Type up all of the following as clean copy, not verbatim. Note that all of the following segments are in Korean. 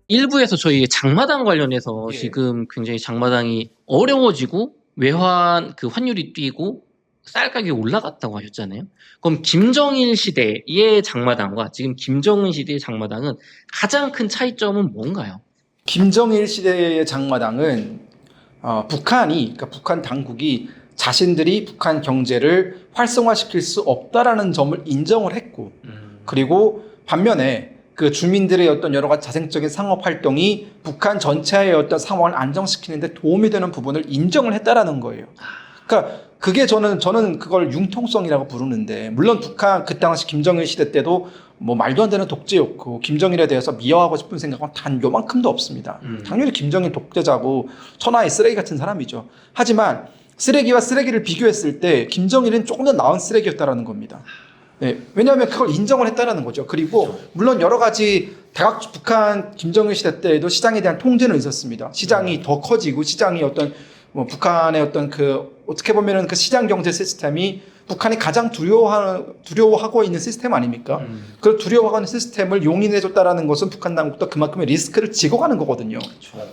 일부에서 저희 장마당 관련해서 예. 지금 굉장히 장마당이 어려워지고 외환 그 환율이 뛰고 쌀 가격이 올라갔다고 하셨잖아요. 그럼 김정일 시대의 장마당과 지금 김정은 시대의 장마당은 가장 큰 차이점은 뭔가요? 김정일 시대의 장마당은 그러니까 북한 당국이 자신들이 북한 경제를 활성화시킬 수 없다라는 점을 인정을 했고, 그리고 반면에 그 주민들의 어떤 여러 가지 자생적인 상업 활동이 북한 전체의 어떤 상황을 안정시키는 데 도움이 되는 부분을 인정을 했다라는 거예요. 그러니까 그게 저는 그걸 융통성이라고 부르는데, 물론 북한 그 당시 김정일 시대 때도 뭐 말도 안 되는 독재였고 김정일에 대해서 미워하고 싶은 생각은 단 요만큼도 없습니다. 당연히 김정일 독재자고 천하의 쓰레기 같은 사람이죠. 하지만 쓰레기와 쓰레기를 비교했을 때 김정일은 조금 더 나은 쓰레기였다라는 겁니다. 네, 왜냐하면 그걸 인정을 했다라는 거죠. 그리고 물론 여러 가지 북한 김정일 시대 때에도 시장에 대한 통제는 있었습니다. 시장이 더 커지고 시장이 어떤 뭐 북한의 어떤 그 어떻게 보면은 그 시장 경제 시스템이 북한이 가장 두려워하고 있는 시스템 아닙니까? 그 두려워하는 시스템을 용인해줬다라는 것은 북한 당국도 그만큼의 리스크를 지고 가는 거거든요. 그렇죠.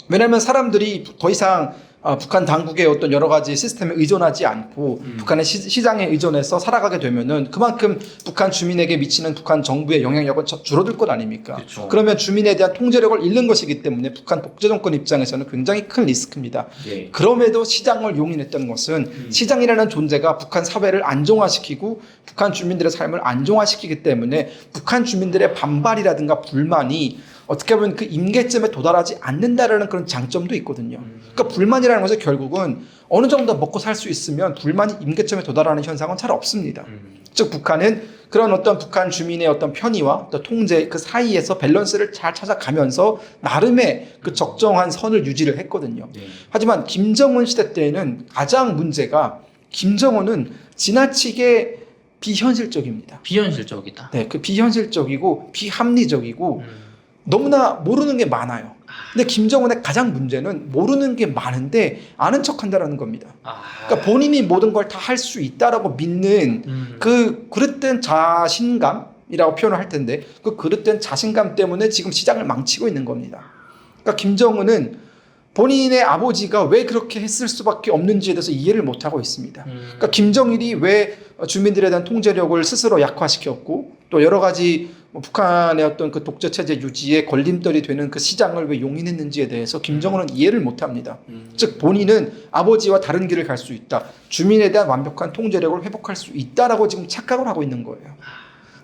왜냐하면 사람들이 더 이상 북한 당국의 어떤 여러 가지 시스템에 의존하지 않고 북한의 시장에 의존해서 살아가게 되면은 그만큼 북한 주민에게 미치는 북한 정부의 영향력은 줄어들 것 아닙니까? 그렇죠. 그러면 주민에 대한 통제력을 잃는 것이기 때문에 북한 독재 정권 입장에서는 굉장히 큰 리스크입니다. 네. 그럼에도 시장을 용인했던 것은 시장이라는 존재가 북한 사회를 안정화시키고 북한 주민들의 삶을 안정화시키기 때문에 북한 주민들의 반발이라든가 불만이 어떻게 보면 그 임계점에 도달하지 않는다라는 그런 장점도 있거든요. 그러니까 불만이라는 것은 결국은 어느 정도 먹고 살 수 있으면 불만이 임계점에 도달하는 현상은 잘 없습니다. 즉 북한은 그런 어떤 북한 주민의 어떤 편의와 또 통제 그 사이에서 밸런스를 잘 찾아가면서 나름의 그 적정한 선을 유지를 했거든요. 네. 하지만 김정은 시대 때에는 가장 문제가 김정은은 지나치게 비현실적입니다. 비현실적이다. 네, 그 비현실적이고 비합리적이고 너무나 모르는 게 많아요. 근데 김정은의 가장 문제는 모르는 게 많은데 아는 척 한다는 겁니다. 그러니까 본인이 모든 걸 다 할 수 있다라고 믿는 그 그릇된 자신감이라고 표현을 할 텐데 그 그릇된 자신감 때문에 지금 시장을 망치고 있는 겁니다. 그러니까 김정은은 본인의 아버지가 왜 그렇게 했을 수밖에 없는지에 대해서 이해를 못하고 있습니다. 그러니까 김정일이 왜 주민들에 대한 통제력을 스스로 약화시켰고 또 여러 가지 북한의 어떤 그 독재 체제 유지에 걸림돌이 되는 그 시장을 왜 용인했는지에 대해서 김정은은 이해를 못합니다. 즉 본인은 아버지와 다른 길을 갈 수 있다. 주민에 대한 완벽한 통제력을 회복할 수 있다라고 지금 착각을 하고 있는 거예요.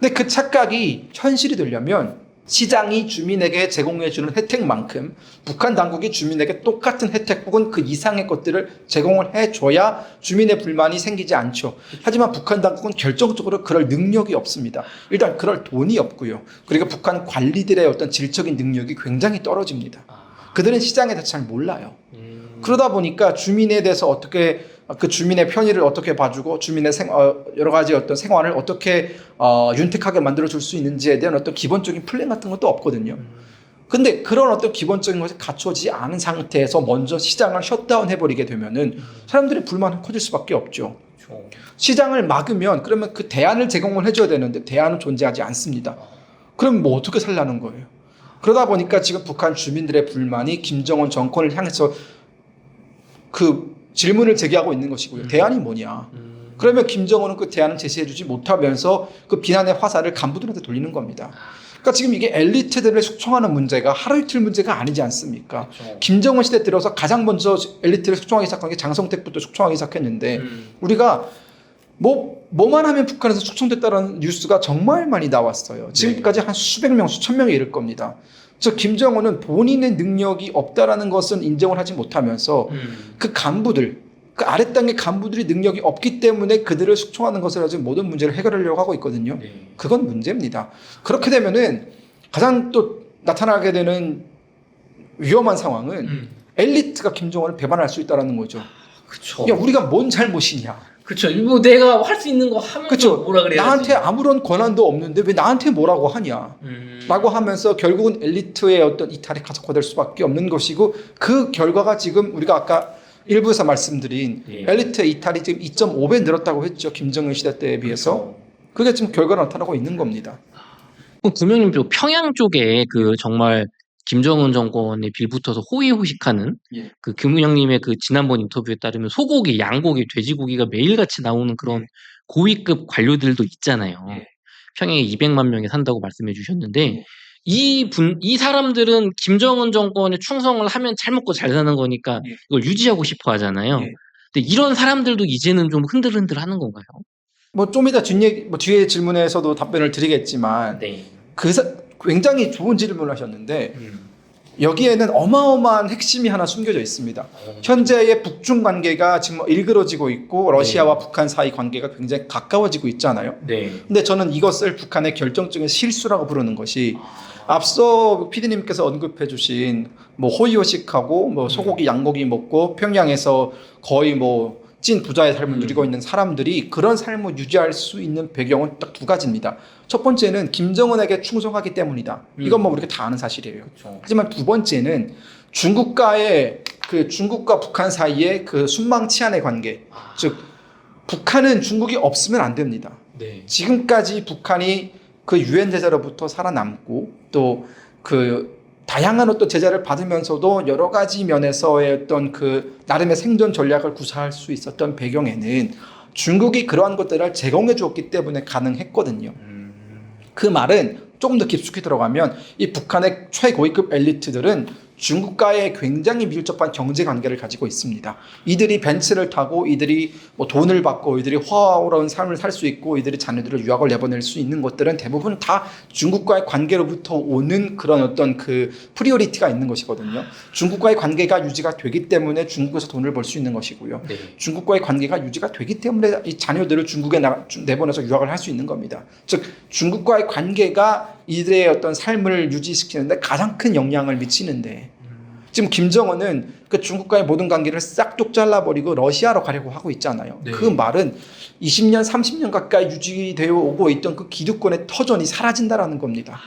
근데 그 착각이 현실이 되려면 시장이 주민에게 제공해주는 혜택만큼 북한 당국이 주민에게 똑같은 혜택 혹은 그 이상의 것들을 제공을 해줘야 주민의 불만이 생기지 않죠. 하지만 북한 당국은 결정적으로 그럴 능력이 없습니다. 일단 그럴 돈이 없고요. 그리고 북한 관리들의 어떤 질적인 능력이 굉장히 떨어집니다. 그들은 시장에 대해서 잘 몰라요. 그러다 보니까 주민에 대해서 어떻게 그 주민의 편의를 어떻게 봐주고 주민의 여러 가지 어떤 생활을 어떻게 윤택하게 만들어줄 수 있는지에 대한 어떤 기본적인 플랜 같은 것도 없거든요. 근데 그런 어떤 기본적인 것이 갖춰지지 않은 상태에서 먼저 시장을 셧다운 해버리게 되면은 사람들의 불만은 커질 수밖에 없죠. 시장을 막으면 그러면 그 대안을 제공을 해줘야 되는데 대안은 존재하지 않습니다. 그럼 뭐 어떻게 살라는 거예요? 그러다 보니까 지금 북한 주민들의 불만이 김정은 정권을 향해서 그 질문을 제기하고 있는 것이고요. 대안이 뭐냐? 그러면 김정은은 그 대안을 제시해주지 못하면서 그 비난의 화살을 간부들한테 돌리는 겁니다. 그러니까 지금 이게 엘리트들을 숙청하는 문제가 하루 이틀 문제가 아니지 않습니까? 그렇죠. 김정은 시대 들어서 가장 먼저 엘리트를 숙청하기 시작한 게 장성택부터 숙청하기 시작했는데 우리가 뭐만 하면 북한에서 숙청됐다는 뉴스가 정말 많이 나왔어요. 지금까지 한 수백 명, 수천 명에 이를 겁니다. 즉 김정은은 본인의 능력이 없다라는 것은 인정을 하지 못하면서 그 간부들, 그 아랫단계 간부들이 능력이 없기 때문에 그들을 숙청하는 것을 가지고 모든 문제를 해결하려고 하고 있거든요. 그건 문제입니다. 그렇게 되면은 가장 또 나타나게 되는 위험한 상황은 엘리트가 김정은을 배반할 수 있다는 거죠. 그렇죠. 야, 우리가 뭔 잘못이냐? 그렇죠. 뭐 내가 할 수 있는 거 하면 그렇죠. 뭐라 그래야지. 나한테 아무런 권한도 없는데 왜 나한테 뭐라고 하냐? 라고 하면서 결국은 엘리트의 어떤 이탈이 가속화될 수밖에 없는 것이고 그 결과가 지금 우리가 아까 일부에서 말씀드린 엘리트의 이탈이 지금 2.5배 늘었다고 했죠. 김정일 시대 때에 비해서. 그렇죠. 그게 지금 결과로 나타나고 있는 겁니다. 그럼 구명님 또 평양 쪽에 그 정말 김정은 정권에 빌붙어서 호의호식하는 예. 그 김우영님의 그 지난번 인터뷰에 따르면 소고기, 양고기, 돼지고기가 매일같이 나오는 그런 고위급 관료들도 있잖아요. 예. 평양에 200만 명이 산다고 말씀해 주셨는데 예. 이 사람들은 김정은 정권에 충성을 하면 잘 먹고 잘 사는 거니까 예. 이걸 유지하고 싶어 하잖아요. 예. 근데 이런 사람들도 이제는 좀 흔들흔들 하는 건가요? 뭐 좀 이따 뒤에 질문에서도 답변을 드리겠지만 네. 굉장히 좋은 질문을 하셨는데 여기에는 어마어마한 핵심이 하나 숨겨져 있습니다. 현재의 북중 관계가 지금 일그러지고 있고 러시아와 북한 사이 관계가 굉장히 가까워지고 있잖아요. 네. 근데 저는 이것을 북한의 결정적인 실수라고 부르는 것이 앞서 PD님께서 언급해 주신 뭐 호의호식하고 뭐 소고기 양고기 먹고 평양에서 거의 뭐 찐 부자의 삶을 누리고 있는 사람들이 그런 삶을 유지할 수 있는 배경은 딱 두 가지입니다. 첫 번째는 김정은에게 충성하기 때문이다. 이건 뭐 우리가 다 아는 사실이에요. 그렇죠. 하지만 두 번째는 중국과 북한 사이의 그 순망치안의 관계, 즉 북한은 중국이 없으면 안 됩니다. 네. 지금까지 북한이 그 유엔 제재로부터 살아남고 또 그 다양한 어떤 제재를 받으면서도 여러 가지 면에서의 어떤 그 나름의 생존 전략을 구사할 수 있었던 배경에는 중국이 그러한 것들을 제공해 주었기 때문에 가능했거든요. 그 말은 조금 더 깊숙이 들어가면 이 북한의 최고위급 엘리트들은 중국과의 굉장히 밀접한 경제 관계를 가지고 있습니다. 이들이 벤츠를 타고 이들이 뭐 돈을 받고 이들이 화려한 삶을 살 수 있고 이들이 자녀들을 유학을 내보낼 수 있는 것들은 대부분 다 중국과의 관계로부터 오는 그런 어떤 그 프리오리티가 있는 것이거든요. 중국과의 관계가 유지가 되기 때문에 중국에서 돈을 벌 수 있는 것이고요. 네. 중국과의 관계가 유지가 되기 때문에 이 자녀들을 중국에 내보내서 유학을 할 수 있는 겁니다. 즉 중국과의 관계가 이들의 어떤 삶을 유지시키는데 가장 큰 영향을 미치는데 지금 김정은은 그 중국과의 모든 관계를 싹둑 잘라버리고 러시아로 가려고 하고 있잖아요. 네. 그 말은 20년, 30년 가까이 유지되어 오고 있던 그 기득권의 터전이 사라진다라는 겁니다.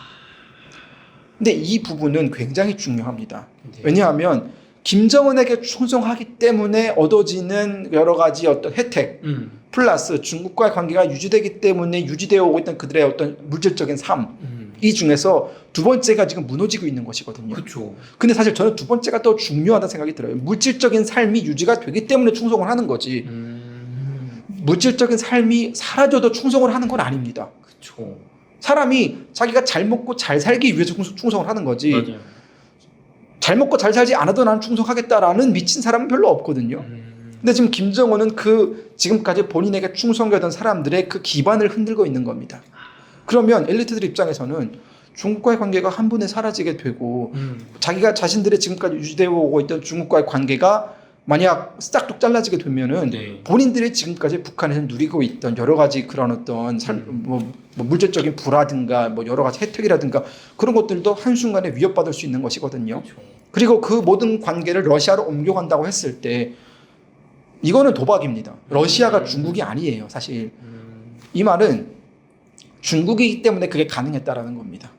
근데 이 부분은 굉장히 중요합니다. 네. 왜냐하면 김정은에게 충성하기 때문에 얻어지는 여러 가지 어떤 혜택 플러스 중국과의 관계가 유지되기 때문에 유지되어 오고 있던 그들의 어떤 물질적인 삶 이 중에서 두 번째가 지금 무너지고 있는 것이거든요. 그렇죠. 근데 사실 저는 두 번째가 더 중요하다는 생각이 들어요. 물질적인 삶이 유지가 되기 때문에 충성을 하는 거지. 물질적인 삶이 사라져도 충성을 하는 건 아닙니다. 그렇죠. 사람이 자기가 잘 먹고 잘 살기 위해서 충성을 하는 거지. 맞아요. 잘 먹고 잘 살지 않아도 나는 충성하겠다라는 미친 사람은 별로 없거든요. 근데 지금 김정은은 그 지금까지 본인에게 충성하던 사람들의 그 기반을 흔들고 있는 겁니다. 그러면 엘리트들 입장에서는 중국과의 관계가 한 번에 사라지게 되고 자기가 자신들의 지금까지 유지되어 오고 있던 중국과의 관계가 만약 싹둑 잘라지게 되면은 네. 본인들이 지금까지 북한에서 누리고 있던 여러 가지 그런 어떤 뭐 물질적인 부라든가 뭐 여러 가지 혜택이라든가 그런 것들도 한순간에 위협받을 수 있는 것이거든요. 그렇죠. 그리고 그 모든 관계를 러시아로 옮겨간다고 했을 때 이거는 도박입니다. 러시아가 중국이 아니에요, 사실. 이 말은 중국이기 때문에 그게 가능했다라는 겁니다.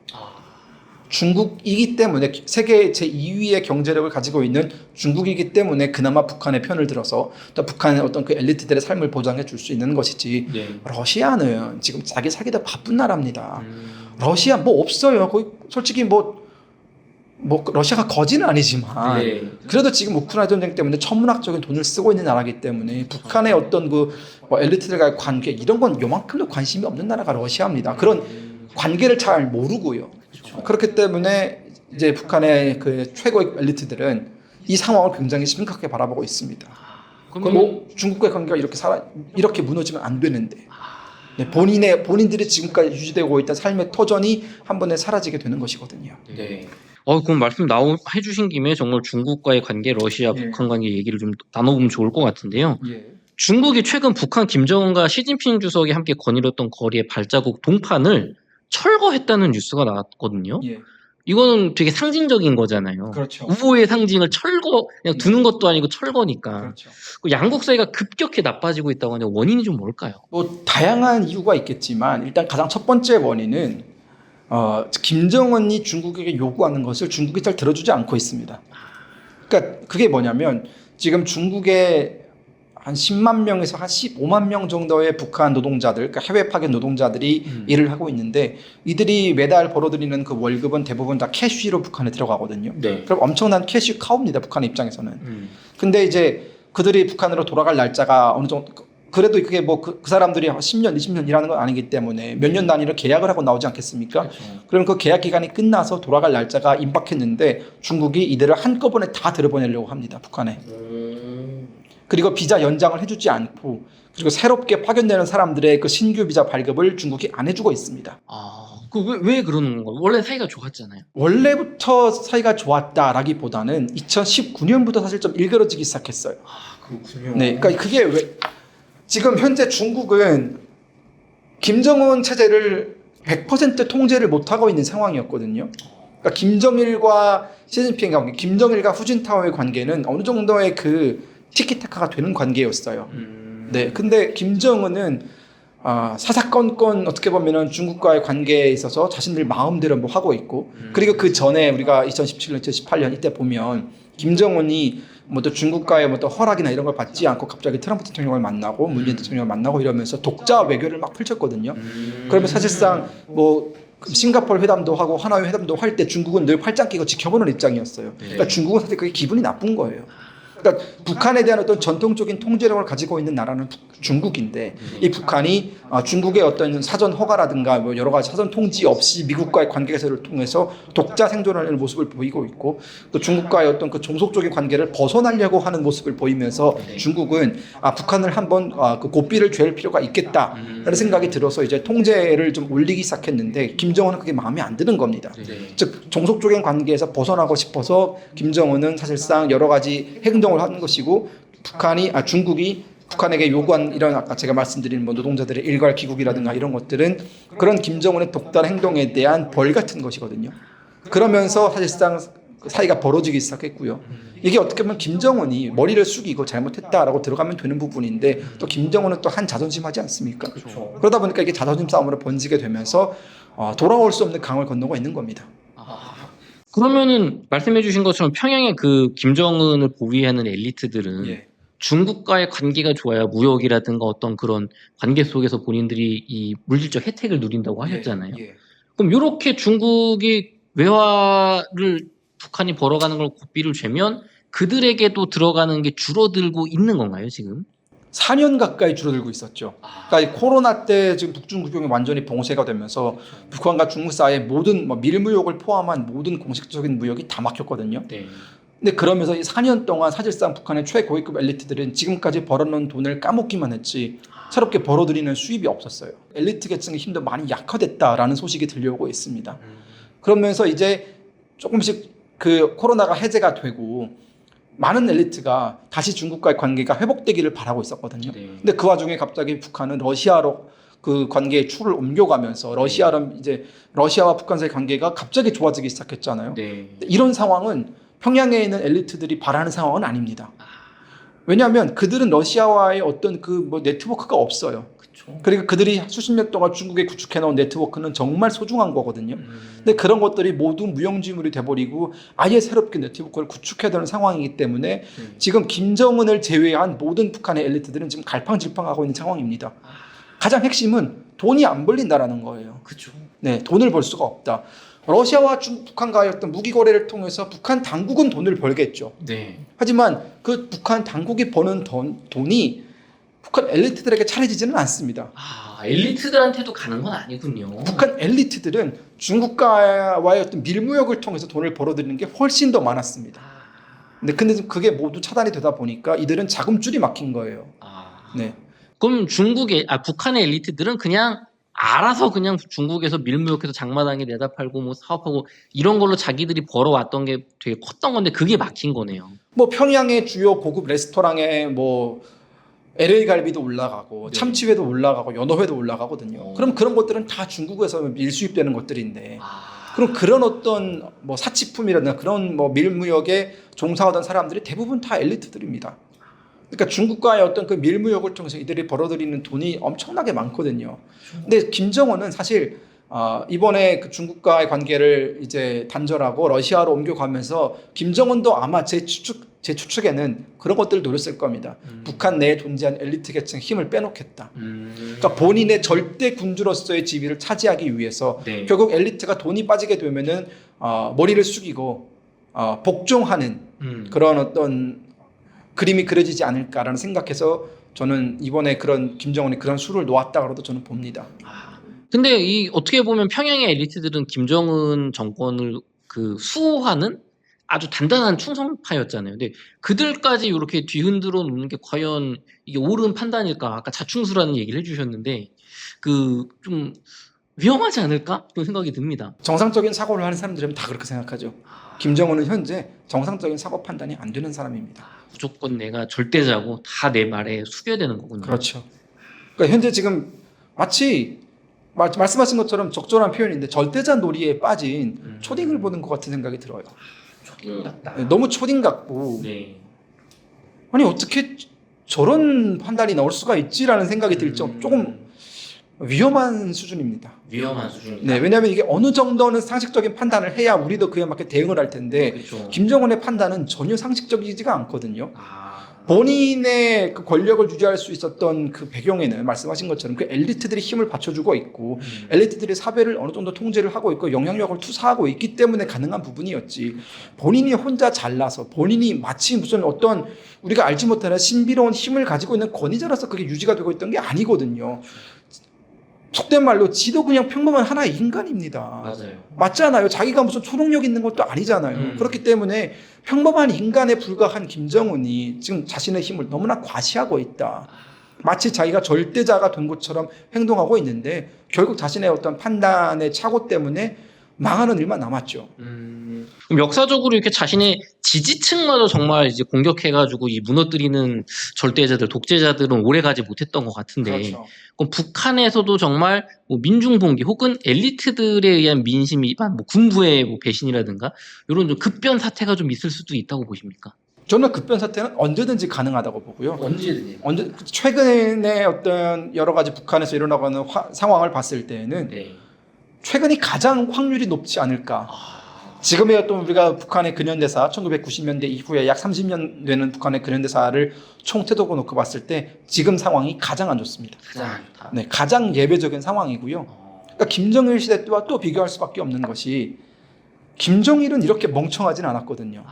중국이기 때문에 세계 제2위의 경제력을 가지고 있는 중국이기 때문에 그나마 북한의 편을 들어서 또 북한의 어떤 그 엘리트들의 삶을 보장해 줄 수 있는 것이지. 네. 러시아는 지금 자기 살기도 바쁜 나라입니다. 러시아 뭐 없어요. 거의 솔직히 뭐 러시아가 거지는 아니지만 네. 그래도 지금 우크라이나 전쟁 때문에 천문학적인 돈을 쓰고 있는 나라이기 때문에 북한의 어떤 그 뭐 엘리트들과의 관계 이런 건 요만큼도 관심이 없는 나라가 러시아입니다. 그런 관계를 잘 모르고요. 그렇기 때문에 이제 북한의 그 최고의 엘리트들은 이 상황을 굉장히 심각하게 바라보고 있습니다. 그럼 뭐 중국과의 관계가 이렇게 무너지면 안 되는데 네, 본인들이 지금까지 유지되고 있던 삶의 터전이 한 번에 사라지게 되는 것이거든요. 네. 그럼 말씀 해주신 김에 정말 중국과의 관계, 러시아, 예. 북한 관계 얘기를 좀 나눠보면 좋을 것 같은데요. 예. 중국이 최근 북한 김정은과 시진핑 주석이 함께 거닐었던 거리의 발자국 동판을 철거했다는 뉴스가 나왔거든요. 예. 이거는 되게 상징적인 거잖아요. 그렇죠. 우호의 상징을 그냥 두는 것도 아니고 철거니까. 그렇죠. 양국 사이가 급격히 나빠지고 있다고 하는데 원인이 좀 뭘까요? 뭐 다양한 이유가 있겠지만 일단 가장 첫 번째 원인은 김정은이 중국에게 요구하는 것을 중국이 잘 들어주지 않고 있습니다. 그러니까 그게 뭐냐면 지금 중국의 한 10만 명에서 한 15만 명 정도의 북한 노동자들, 그러니까 해외 파견 노동자들이 일을 하고 있는데 이들이 매달 벌어들이는 그 월급은 대부분 다 캐시로 북한에 들어가거든요. 네. 그럼 엄청난 캐시 카우입니다. 북한 입장에서는. 근데 이제 그들이 북한으로 돌아갈 날짜가 어느 정도 그래도 그게 뭐 그 사람들이 10년, 20년 일하는 건 아니기 때문에 몇 년 단위로 계약을 하고 나오지 않겠습니까? 그렇죠. 그럼 그 계약 기간이 끝나서 돌아갈 날짜가 임박했는데 중국이 이들을 한꺼번에 다 들여보내려고 합니다. 북한에. 그리고 비자 연장을 해주지 않고 그리고 새롭게 파견되는 사람들의 그 신규 비자 발급을 중국이 안 해주고 있습니다. 왜 그러는 건가요? 원래 사이가 좋았잖아요. 원래부터 사이가 좋았다라기보다는 2019년부터 사실 좀 일그러지기 시작했어요. 그렇군요. 네, 그러니까 그게 왜 지금 현재 중국은 김정은 체제를 100% 통제를 못하고 있는 상황이었거든요. 그러니까 김정일과 시진핑 관계, 김정일과 후진타오의 관계는 어느 정도의 그 티키타카가 되는 관계였어요. 네, 근데 김정은은 사사건건 어떻게 보면은 중국과의 관계에 있어서 자신들 마음대로 뭐 하고 있고 그리고 그 전에 우리가 2017년, 2018년 이때 보면 김정은이 뭐 또 중국과의 뭐 또 허락이나 이런 걸 받지 않고 갑자기 트럼프 대통령을 만나고 문재인 대통령을 만나고 이러면서 독자 외교를 막 펼쳤거든요. 그러면 사실상 뭐 싱가포르 회담도 하고 하노이 회담도 할 때 중국은 늘 팔짱 끼고 지켜보는 입장이었어요. 그러니까 중국은 사실 그게 기분이 나쁜 거예요. 그러니까 북한에 대한 어떤 전통적인 통제력을 가지고 있는 나라는 중국인데 이 북한이 중국의 어떤 사전 허가라든가 뭐 여러 가지 사전 통지 없이 미국과의 관계 개선을 통해서 독자 생존하는 모습을 보이고 있고 또 중국과의 어떤 그 종속적인 관계를 벗어나려고 하는 모습을 보이면서 중국은 북한을 한번 그 고삐를 죄일 필요가 있겠다라는 생각이 들어서 이제 통제를 좀 올리기 시작했는데 김정은은 그게 마음에 안 드는 겁니다. 즉 종속적인 관계에서 벗어나고 싶어서 김정은은 사실상 여러 가지 행동을 하는 것이고 중국이 북한에게 요구한 이런 아까 제가 말씀드린 뭐 노동자들의 일괄 귀국이라든가 이런 것들은 그런 김정은의 독단 행동에 대한 벌 같은 것이거든요. 그러면서 사실상 사이가 벌어지기 시작했고요. 이게 어떻게 보면 김정은이 머리를 숙이고 잘못했다라고 들어가면 되는 부분인데 또 김정은은 또 한 자존심하지 않습니까? 그렇죠. 그러다 보니까 이게 자존심 싸움으로 번지게 되면서 돌아올 수 없는 강을 건너고 있는 겁니다. 그러면은 말씀해주신 것처럼 평양의 그 김정은을 보위하는 엘리트들은 중국과의 관계가 좋아야 무역이라든가 어떤 그런 관계 속에서 본인들이 이 물질적 혜택을 누린다고 하셨잖아요. 그럼 이렇게 중국이 외화를 북한이 벌어가는 걸 고삐를 죄면 그들에게도 들어가는 게 줄어들고 있는 건가요, 지금? 4년 가까이 줄어들고 있었죠. 그러니까 코로나 때 지금 북중국경이 완전히 봉쇄가 되면서 북한과 중국 사이의 모든 밀무역을 포함한 모든 공식적인 무역이 다 막혔거든요. 근데 그러면서 이 4년 동안 사실상 북한의 최고위급 엘리트들은 지금까지 벌어놓은 돈을 까먹기만 했지 새롭게 벌어들이는 수입이 없었어요. 엘리트 계층의 힘도 많이 약화됐다라는 소식이 들려오고 있습니다. 그러면서 이제 조금씩 그 코로나가 해제가 되고 많은 엘리트가 다시 중국과의 관계가 회복되기를 바라고 있었거든요. 근데 그 와중에 갑자기 북한은 러시아로 그 관계의 추를 옮겨가면서 러시아와 북한 사이의 관계가 갑자기 좋아지기 시작했잖아요. 이런 상황은 평양에 있는 엘리트들이 바라는 상황은 아닙니다. 왜냐하면 그들은 러시아와의 어떤 그 뭐 네트워크가 없어요. 그리고 그들이 수십 년 동안 중국에 구축해놓은 네트워크는 정말 소중한 거거든요. 근데 그런 것들이 모두 무용지물이 돼버리고 아예 새롭게 네트워크를 구축해야 되는 상황이기 때문에 지금 김정은을 제외한 모든 북한의 엘리트들은 지금 갈팡질팡하고 있는 상황입니다. 가장 핵심은 돈이 안 벌린다라는 거예요. 네, 돈을 벌 수가 없다. 러시아와 북한과의 어떤 무기 거래를 통해서 북한 당국은 돈을 벌겠죠. 하지만 그 북한 당국이 버는 돈이 북한 엘리트들에게 차려지지는 않습니다. 엘리트들한테도 가는 건 아니군요. 북한 엘리트들은 중국과의 어떤 밀무역을 통해서 돈을 벌어들이는 게 훨씬 더 많았습니다. 근데 그게 모두 차단이 되다 보니까 이들은 자금줄이 막힌 거예요. 네. 그럼 북한의 엘리트들은 그냥 알아서 그냥 중국에서 밀무역해서 장마당에 내다 팔고 뭐 사업하고 이런 걸로 자기들이 벌어왔던 게 되게 컸던 건데 그게 막힌 거네요. 뭐 평양의 주요 고급 레스토랑에 뭐 LA 갈비도 올라가고 참치회도 올라가고 연어회도 올라가거든요. 그럼 그런 것들은 다 중국에서 밀수입되는 것들인데 그럼 그런 어떤 뭐 사치품이라든가 그런 뭐 밀무역에 종사하던 사람들이 대부분 다 엘리트들입니다. 그러니까 중국과의 어떤 그 밀무역을 통해서 이들이 벌어들이는 돈이 엄청나게 많거든요. 근데 김정은은 사실 이번에 그 중국과의 관계를 이제 단절하고 러시아로 옮겨가면서 김정은도 아마 제 추측 제 추측에는 그런 것들을 노렸을 겁니다. 북한 내에 존재한 엘리트 계층의 힘을 빼놓겠다. 그러니까 본인의 절대 군주로서의 지위를 차지하기 위해서 네. 결국 엘리트가 돈이 빠지게 되면은 머리를 숙이고 복종하는 그런 어떤 그림이 그려지지 않을까라는 생각해서 저는 이번에 그런 김정은이 그런 수를 놓았다고도 저는 봅니다. 근데 이 어떻게 보면 평양의 엘리트들은 김정은 정권을 그 수호하는 아주 단단한 충성파였잖아요. 근데 그들까지 이렇게 뒤흔들어 놓는 게 과연 이게 옳은 판단일까? 아까 자충수라는 얘기를 해주셨는데 그 좀 위험하지 않을까? 그런 생각이 듭니다. 정상적인 사고를 하는 사람들은 다 그렇게 생각하죠. 김정은은 현재 정상적인 사고 판단이 안 되는 사람입니다. 무조건 내가 절대자고 다 내 말에 숙여야 되는 거군요. 그렇죠. 그러니까 현재 지금 마치 말씀하신 것처럼 적절한 표현인데 절대자 놀이에 빠진 초딩을 보는 것 같은 생각이 들어요. 초딩 같다. 너무 초딩 같고 네. 아니 어떻게 저런 판단이 나올 수가 있지라는 생각이 들 정 조금 위험한 수준입니다. 위험한 수준이다. 네, 왜냐하면 이게 어느 정도는 상식적인 판단을 해야 우리도 그에 맞게 대응을 할 텐데 그렇죠. 김정은의 판단은 전혀 상식적이지가 않거든요. 본인의 그 권력을 유지할 수 있었던 그 배경에는 말씀하신 것처럼 그 엘리트들이 힘을 받쳐주고 있고 엘리트들이 사회를 어느 정도 통제를 하고 있고 영향력을 투사하고 있기 때문에 가능한 부분이었지 본인이 혼자 잘나서 본인이 마치 무슨 어떤 우리가 알지 못하는 신비로운 힘을 가지고 있는 권위자로서 그게 유지가 되고 있던 게 아니거든요. 속된 말로 지도 그냥 평범한 하나의 인간입니다. 맞아요. 맞잖아요. 자기가 무슨 초능력 있는 것도 아니잖아요. 그렇기 때문에 평범한 인간에 불과한 김정은이 지금 자신의 힘을 너무나 과시하고 있다. 마치 자기가 절대자가 된 것처럼 행동하고 있는데 결국 자신의 어떤 판단의 착오 때문에 망하는 일만 남았죠. 그럼 역사적으로 이렇게 자신의 지지층마저 정말 이제 공격해가지고 이 무너뜨리는 절대자들, 독재자들은 오래가지 못했던 것 같은데, 그렇죠. 그럼 북한에서도 정말 뭐 민중봉기 혹은 엘리트들에 의한 민심 위반, 뭐 군부의 뭐 배신이라든가 이런 좀 급변 사태가 좀 있을 수도 있다고 보십니까? 저는 급변 사태는 언제든지 가능하다고 보고요. 언제든지. 최근에 어떤 여러 가지 북한에서 일어나가는 상황을 봤을 때에는 네. 최근이 가장 확률이 높지 않을까. 지금의 어떤 우리가 북한의 근현대사 1990년대 이후에 약 30년 되는 북한의 근현대사를 총태도고 놓고 봤을 때 지금 상황이 가장 안 좋습니다. 가장 안 좋다. 네, 가장 예배적인 상황이고요. 그러니까 김정일 시대 때와 또 비교할 수밖에 없는 것이 김정일은 이렇게 멍청하진 않았거든요.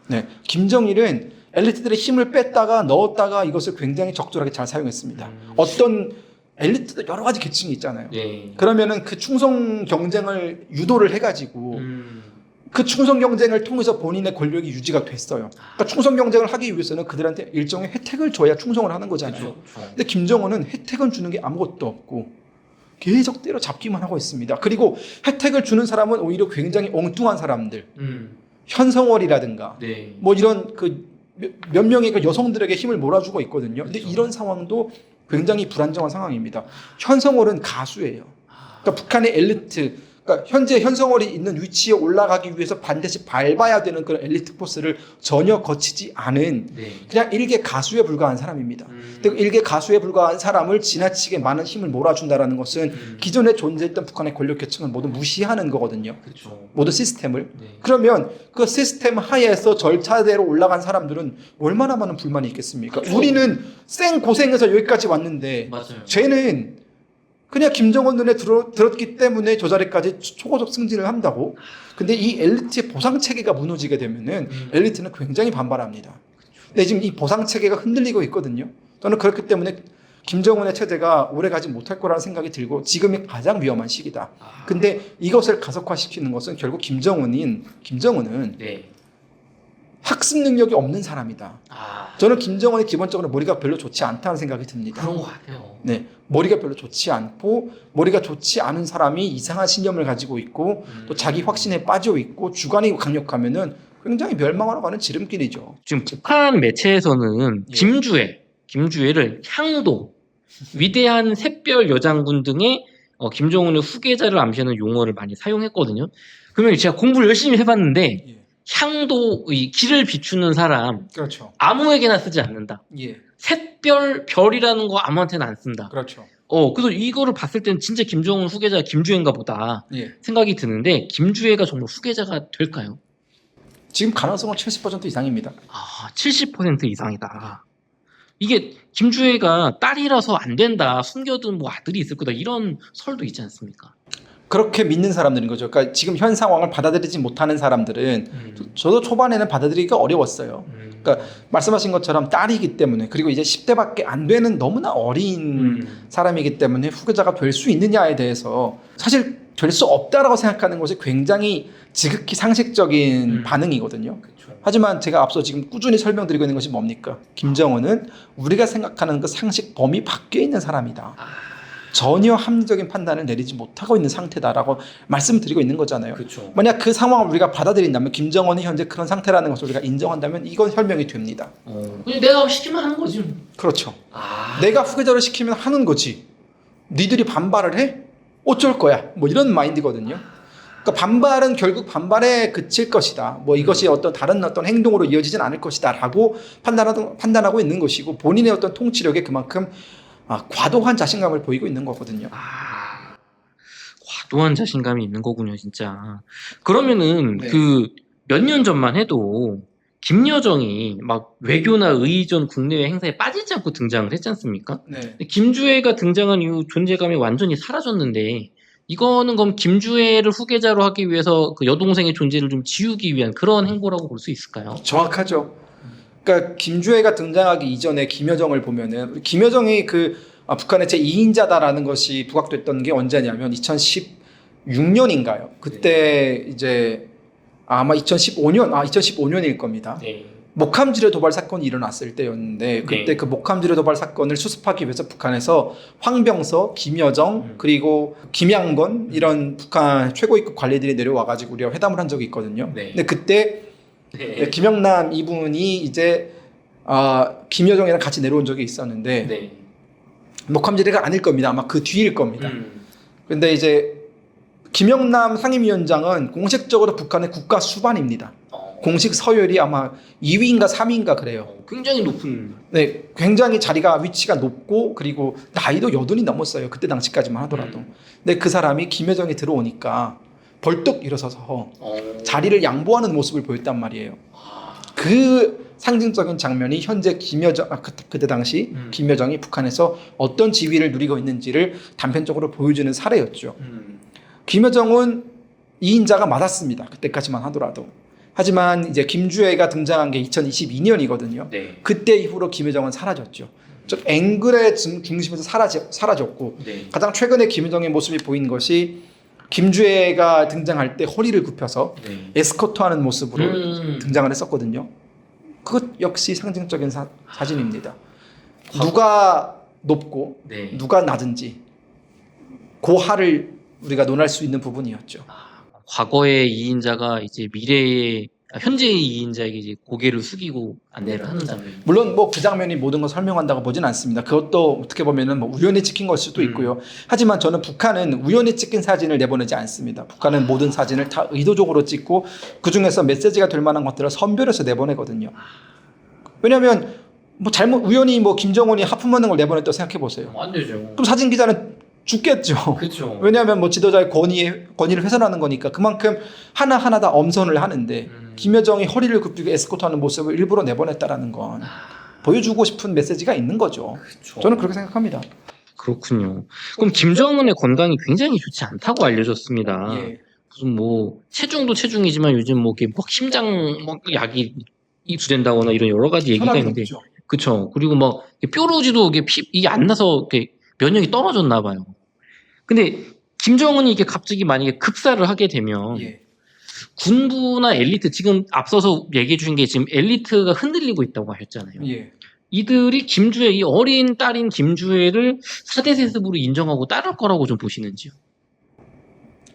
네, 김정일은 엘리트들의 힘을 뺐다가 넣었다가 이것을 굉장히 적절하게 잘 사용했습니다. 어떤 엘리트도 여러 가지 계층이 있잖아요. 네. 그러면은 그 충성 경쟁을 유도를 해가지고 그 충성 경쟁을 통해서 본인의 권력이 유지가 됐어요. 그러니까 충성 경쟁을 하기 위해서는 그들한테 일종의 혜택을 줘야 충성을 하는 거잖아요. 그렇죠. 근데 김정은은 혜택은 주는 게 아무것도 없고 계속 때려잡기만 하고 있습니다. 그리고 혜택을 주는 사람은 오히려 굉장히 엉뚱한 사람들, 현성월이라든가 네. 뭐 이런 그 몇 명의 그 여성들에게 힘을 몰아주고 있거든요. 근데 이런 상황도 굉장히 불안정한 상황입니다. 현성월은 가수예요. 그러니까 북한의 엘리트, 그러니까 현재 현성월이 있는 위치에 올라가기 위해서 반드시 밟아야 되는 그런 엘리트 포스를 전혀 거치지 않은 네. 그냥 일개 가수에 불과한 사람입니다. 근데 일개 가수에 불과한 사람을 지나치게 많은 힘을 몰아준다는 것은 기존에 존재했던 북한의 권력 계층을 모두 무시하는 거거든요. 그렇죠. 모든 시스템을. 네. 그러면 그 시스템 하에서 절차대로 올라간 사람들은 얼마나 많은 불만이 있겠습니까? 그렇죠. 우리는 생 고생해서 여기까지 왔는데 맞아요. 쟤는 그냥 김정은 눈에 들었기 때문에 저 자리까지 초고속 승진을 한다고. 근데 이 엘리트의 보상 체계가 무너지게 되면은 엘리트는 굉장히 반발합니다. 근데 지금 이 보상 체계가 흔들리고 있거든요. 저는 그렇기 때문에 김정은의 체제가 오래가지 못할 거라는 생각이 들고 지금이 가장 위험한 시기다. 근데 이것을 가속화시키는 것은 결국 김정은은 네. 학습 능력이 없는 사람이다. 저는 김정은이 기본적으로 머리가 별로 좋지 않다는 생각이 듭니다. 그런 것 같아요. 네, 머리가 별로 좋지 않고 머리가 좋지 않은 사람이 이상한 신념을 가지고 있고 또 자기 확신에 빠져 있고 주관이 강력하면은 굉장히 멸망하러 가는 지름길이죠. 지금 북한 매체에서는 예. 김주애를 향도, 위대한 샛별 여장군 등의 김정은의 후계자를 암시하는 용어를 많이 사용했거든요. 그러면 제가 공부를 열심히 해봤는데 예. 향도, 이 길을 비추는 사람 그렇죠. 아무에게나 쓰지 않는다. 예, 샛별, 별이라는 거 아무한테나 안 쓴다. 그렇죠. 그래서 이거를 봤을 때는 진짜 김정은 후계자가 김주애인가 보다 예. 생각이 드는데 김주애가 정말 후계자가 될까요? 지금 가능성은 70% 이상입니다. 70% 이상이다. 이게 김주애가 딸이라서 안 된다, 숨겨둔 뭐 아들이 있을 거다, 이런 설도 있지 않습니까? 그렇게 믿는 사람들인 거죠. 그러니까 지금 현 상황을 받아들이지 못하는 사람들은 저도 초반에는 받아들이기가 어려웠어요. 그러니까 말씀하신 것처럼 딸이기 때문에, 그리고 이제 10대밖에 안 되는 너무나 어린 사람이기 때문에 후계자가 될 수 있느냐에 대해서 사실 될 수 없다라고 생각하는 것이 굉장히 지극히 상식적인 반응이거든요. 그쵸. 하지만 제가 앞서 지금 꾸준히 설명드리고 있는 것이 뭡니까? 김정은은 우리가 생각하는 그 상식 범위 밖에 있는 사람이다. 전혀 합리적인 판단을 내리지 못하고 있는 상태다라고 말씀드리고 있는 거잖아요. 그쵸. 만약 그 상황을 우리가 받아들인다면, 김정은이 현재 그런 상태라는 것을 우리가 인정한다면 이건 설명이 됩니다. 그냥 내가 시키면 하는 거지. 그렇죠. 내가 후계자를 시키면 하는 거지. 니들이 반발을 해? 어쩔 거야. 뭐 이런 마인드거든요. 그러니까 반발은 결국 반발에 그칠 것이다. 뭐 이것이 어떤 다른 어떤 행동으로 이어지진 않을 것이다라고 판단하고 있는 것이고, 본인의 어떤 통치력에 그만큼 과도한 자신감을 보이고 있는 거거든요. 과도한 자신감이 있는 거군요, 진짜. 그러면은 네. 그 몇 년 전만 해도 김여정이 막 외교나 의전 국내외 행사에 빠지지 않고 등장을 했지 않습니까? 네. 근데 김주애가 등장한 이후 존재감이 완전히 사라졌는데, 이거는 그럼 김주애를 후계자로 하기 위해서 그 여동생의 존재를 좀 지우기 위한 그런 행보라고 볼 수 있을까요? 정확하죠. 그러니까 김주애가 등장하기 이전에 김여정을 보면은, 김여정이 북한의 제2인자다라는 것이 부각됐던 게 언제냐면 2016년인가요? 그때 이제 아마 2015년일 겁니다. 네. 목함지뢰 도발 사건이 일어났을 때였는데, 그때 네. 그 목함지뢰 도발 사건을 수습하기 위해서 북한에서 황병서, 김여정, 그리고 김양건 이런 북한 최고위급 관리들이 내려와가지고 우리가 회담을 한 적이 있거든요. 네. 근데 그때 네. 김영남 이분이 이제 김여정이랑 같이 내려온 적이 있었는데, 네. 목함지뢰가 아닐 겁니다. 아마 그 뒤일 겁니다. 근데 이제 김영남 상임위원장은 공식적으로 북한의 국가 수반입니다. 공식 서열이 아마 2위인가 3위인가 그래요. 굉장히 높은. 네, 굉장히 위치가 높고, 그리고 나이도 80이 넘었어요. 그때 당시까지만 하더라도. 근데 그 사람이 김여정이 들어오니까 벌떡 일어서서 자리를 양보하는 모습을 보였단 말이에요. 그 상징적인 장면이 현재 김여정, 그때 당시 김여정이 북한에서 어떤 지위를 누리고 있는지를 단편적으로 보여주는 사례였죠. 김여정은 2인자가 맞았습니다. 그때까지만 하더라도. 하지만 이제 김주애가 등장한 게 2022년이거든요. 네. 그때 이후로 김여정은 사라졌죠. 즉 앵글의 중심에서 사라졌고, 네. 가장 최근에 김여정의 모습이 보인 것이 김주애가 등장할 때 허리를 굽혀서 네. 에스코트하는 모습으로 등장을 했었거든요. 그것 역시 상징적인 사진입니다. 누가 높고 네. 누가 낮은지 고하를 우리가 논할 수 있는 부분이었죠. 과거의 2인자가 이제 현재의 2인자에게 이제 고개를 숙이고 안내를 하는 장면. 물론 뭐 그 장면이 모든 걸 설명한다고 보진 않습니다. 그것도 어떻게 보면은 뭐 우연히 찍힌 걸 수도 있고요. 하지만 저는 북한은 우연히 찍힌 사진을 내보내지 않습니다. 북한은 모든 사진을 다 의도적으로 찍고, 그 중에서 메시지가 될 만한 것들을 선별해서 내보내거든요. 왜냐하면 뭐 우연히 뭐 김정은이 하품하는 걸 내보냈다고 생각해 보세요. 안 되죠. 그럼 사진 기자는 죽겠죠. 그렇죠. 왜냐하면 뭐 지도자의 권위를 훼손하는 거니까. 그만큼 하나하나 다 엄선을 하는데, 김여정이 허리를 굽히고 에스코트하는 모습을 일부러 내보냈다라는 건 보여주고 싶은 메시지가 있는 거죠. 그렇죠. 저는 그렇게 생각합니다. 그렇군요. 그럼 김정은의 건강이 굉장히 좋지 않다고 알려졌습니다. 예. 무슨 뭐 체중도 체중이지만 요즘 뭐 이렇게 뭐 심장 약이 입수된다거나 이런 여러 가지 얘기가 있는데, 높죠. 그렇죠. 그리고 막 뾰루지도 이게 안 나서 이렇게 면역이 떨어졌나 봐요. 근데 김정은이 이게 갑자기 만약에 급사를 하게 되면 예. 군부나 엘리트, 지금 앞서서 얘기해 주신 게 지금 엘리트가 흔들리고 있다고 하셨잖아요. 예. 이들이 이 어린 딸인 김주애를 4대 세습으로 인정하고 따를 거라고 좀 보시는지요?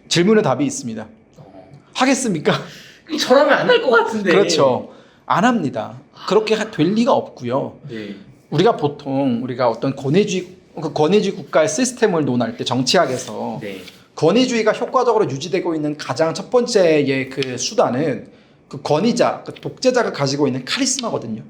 질문에 답이 있습니다. 하겠습니까? 저라면 안 할 것 같은데. 그렇죠. 안 합니다. 그렇게 될 리가 없고요. 네. 우리가 어떤 권위주의 국가의 시스템을 논할 때 정치학에서 네. 권위주의가 효과적으로 유지되고 있는 가장 첫 번째의 그 수단은 그 권위자, 그 독재자가 가지고 있는 카리스마거든요.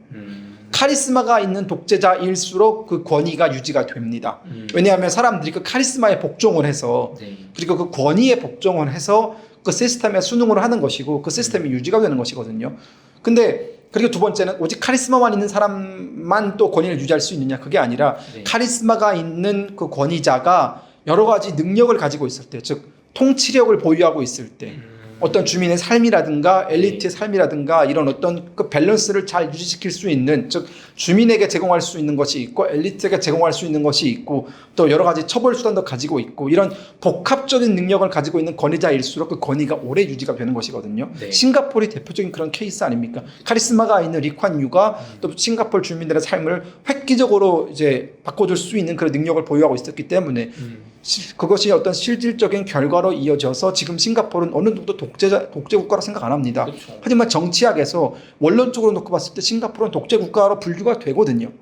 카리스마가 있는 독재자일수록 그 권위가 유지가 됩니다. 왜냐하면 사람들이 그 카리스마에 복종을 해서, 네. 그리고 그 권위에 복종을 해서 그 시스템에 순응을 하는 것이고 그 시스템이 유지가 되는 것이거든요. 근데 그리고 두 번째는 오직 카리스마만 있는 사람만 또 권위를 유지할 수 있느냐, 그게 아니라 네. 카리스마가 있는 그 권위자가 여러 가지 능력을 가지고 있을 때, 즉 통치력을 보유하고 있을 때 어떤 주민의 삶이라든가 엘리트의 삶이라든가 이런 어떤 그 밸런스를 잘 유지시킬 수 있는, 즉 주민에게 제공할 수 있는 것이 있고 엘리트에게 제공할 수 있는 것이 있고 또 여러 가지 처벌 수단도 가지고 있고 이런 복합적인 능력을 가지고 있는 권위자일수록 그 권위가 오래 유지가 되는 것이거든요. 네. 싱가포르이 대표적인 그런 케이스 아닙니까? 카리스마가 있는 리콴 유가 또 싱가포르 주민들의 삶을 획기적으로 이제 바꿔줄 수 있는 그런 능력을 보유하고 있었기 때문에 그것이 어떤 실질적인 결과로 이어져서 지금 싱가포르는 어느 정도 독재 국가로 생각 안 합니다. 그렇죠. 하지만 정치학에서 원론적으로 놓고 봤을 때 싱가포르는 독재 국가로 분류가 되거든요.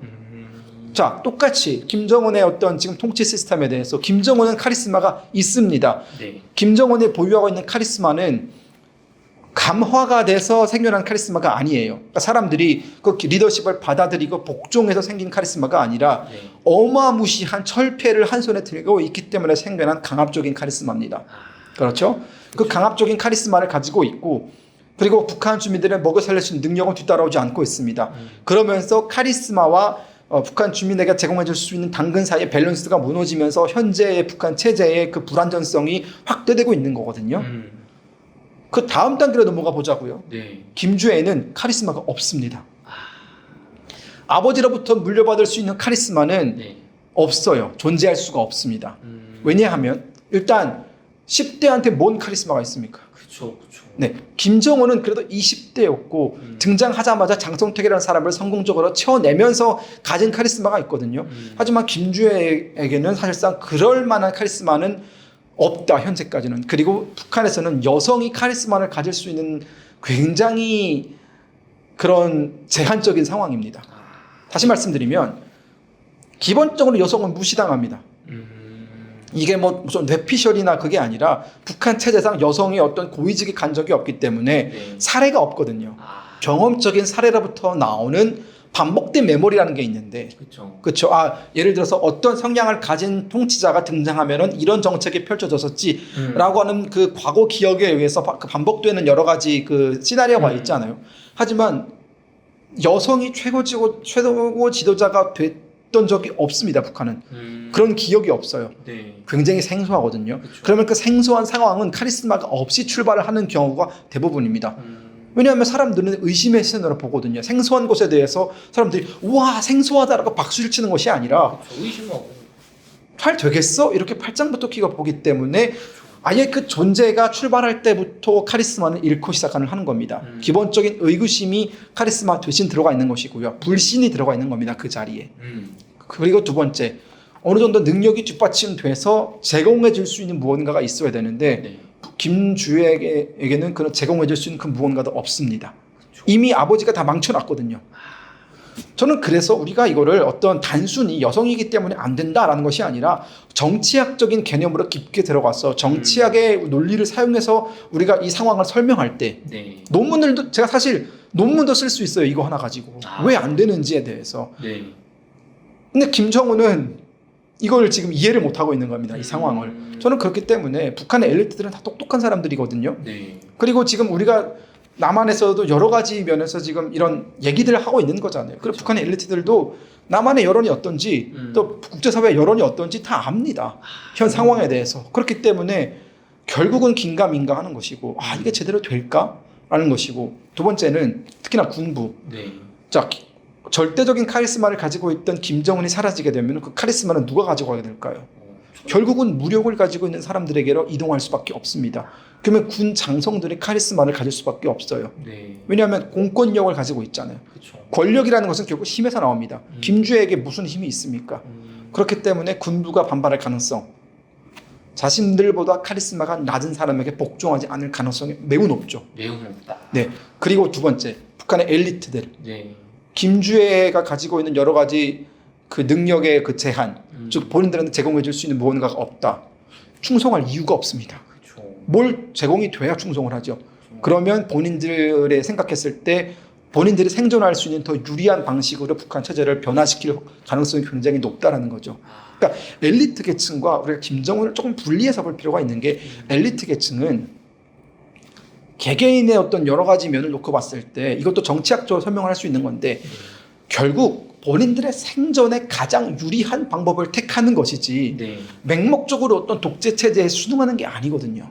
자, 똑같이 김정은의 어떤 지금 통치 시스템에 대해서 김정은은 카리스마가 있습니다. 네. 김정은이 보유하고 있는 카리스마는 감화가 돼서 생겨난 카리스마가 아니에요. 그러니까 사람들이 그 리더십을 받아들이고 복종해서 생긴 카리스마가 아니라 네. 어마무시한 철폐를 한 손에 들고 있기 때문에 생겨난 강압적인 카리스마입니다. 그렇죠? 그 강압적인 카리스마를 가지고 있고, 그리고 북한 주민들의 먹여 살릴 수 있는 능력은 뒤따라오지 않고 있습니다. 그러면서 카리스마와 북한 주민에게 제공해 줄 수 있는 당근 사이의 밸런스가 무너지면서 현재의 북한 체제의 그 불안전성이 확대되고 있는 거거든요. 그 다음 단계로 넘어가 보자고요. 네. 김주애는 카리스마가 없습니다. 아버지로부터 물려받을 수 있는 카리스마는 네. 없어요. 존재할 수가 없습니다. 왜냐하면 일단 10대한테 뭔 카리스마가 있습니까? 그렇죠. 네, 김정은은 그래도 20대였고 등장하자마자 장성택이라는 사람을 성공적으로 채워내면서 가진 카리스마가 있거든요. 하지만 김주애에게는 사실상 그럴 만한 카리스마는 없다, 현재까지는. 그리고 북한에서는 여성이 카리스마를 가질 수 있는 굉장히 그런 제한적인 상황입니다. 다시 말씀드리면 기본적으로 여성은 무시당합니다. 이게 뭐 무슨 뇌피셜이나 그게 아니라 북한 체제상 여성이 어떤 고위직에 간 적이 없기 때문에 네. 사례가 없거든요. 경험적인 사례로부터 나오는 반복된 메모리라는 게 있는데, 그렇죠. 그렇죠. 예를 들어서 어떤 성향을 가진 통치자가 등장하면은 이런 정책이 펼쳐졌었지라고 하는 그 과거 기억에 의해서 그 반복되는 여러 가지 그 시나리오가 있잖아요. 하지만 여성이 최고 지도자가 됐던 적이 없습니다. 북한은 그런 기억이 없어요. 네. 굉장히 생소하거든요. 그쵸. 그러면 그 생소한 상황은 카리스마가 없이 출발을 하는 경우가 대부분입니다. 왜냐하면 사람들은 의심의 시선으로 보거든요. 생소한 것에 대해서 사람들이 우와 생소하다라고 박수를 치는 것이 아니라 의심하고. 잘 되겠어? 이렇게 팔짱부터 끼고 보기 때문에 아예 그 존재가 출발할 때부터 카리스마는 잃고 시작하는 하는 겁니다. 기본적인 의구심이 카리스마 대신 들어가 있는 것이고요. 불신이 들어가 있는 겁니다. 그 자리에. 그리고 두 번째, 어느 정도 능력이 뒷받침돼서 제공해 줄 수 있는 무언가가 있어야 되는데 네. 김주애에게는 그런 제공해 줄 수 있는 그 무언가도 없습니다. 이미 아버지가 다 망쳐놨거든요. 저는 그래서 우리가 이거를 어떤 단순히 여성이기 때문에 안 된다라는 것이 아니라 정치학적인 개념으로 깊게 들어가서 정치학의 논리를 사용해서 우리가 이 상황을 설명할 때 네. 논문들도 제가 사실 논문도 쓸 수 있어요. 이거 하나 가지고 왜 안 되는지에 대해서. 네. 근데 김정은은 이걸 지금 이해를 못하고 있는 겁니다. 이 상황을. 저는 그렇기 때문에 북한의 엘리트들은 다 똑똑한 사람들이거든요. 네. 그리고 지금 우리가 남한에서도 여러 가지 면에서 지금 이런 얘기들을 하고 있는 거잖아요. 그리고 북한의 엘리트들도 남한의 여론이 어떤지 또 국제사회의 여론이 어떤지 다 압니다. 현 상황에 대해서. 그렇기 때문에 결국은 긴가민가 하는 것이고 이게 제대로 될까? 라는 것이고, 두 번째는 특히나 군부. 네. 자, 절대적인 카리스마를 가지고 있던 김정은이 사라지게 되면 그 카리스마는 누가 가져가게 될까요? 결국은 무력을 가지고 있는 사람들에게로 이동할 수밖에 없습니다. 그러면 군 장성들이 카리스마를 가질 수밖에 없어요. 네. 왜냐하면 공권력을 가지고 있잖아요. 그렇죠. 권력이라는 것은 결국 힘에서 나옵니다. 김주애에게 무슨 힘이 있습니까? 그렇기 때문에 군부가 반발할 가능성, 자신들보다 카리스마가 낮은 사람에게 복종하지 않을 가능성이 매우 높죠. 매우 높다. 네. 그리고 두 번째, 북한의 엘리트들. 네. 김주애가 가지고 있는 여러 가지 그 능력의 그 제한, 즉 본인들한테 제공해 줄 수 있는 무언가가 없다. 충성할 이유가 없습니다. 그렇죠. 뭘 제공이 돼야 충성을 하죠. 그러면 본인들의 생각했을 때 본인들이 생존할 수 있는 더 유리한 방식으로 북한 체제를 변화시킬 가능성이 굉장히 높다라는 거죠. 그러니까 엘리트 계층과 우리가 김정은을 조금 분리해서 볼 필요가 있는 게, 엘리트 계층은 개개인의 어떤 여러 가지 면을 놓고 봤을 때 이것도 정치학적으로 설명을 할 수 있는 건데 결국 본인들의 생존에 가장 유리한 방법을 택하는 것이지 네. 맹목적으로 어떤 독재 체제에 순응하는 게 아니거든요.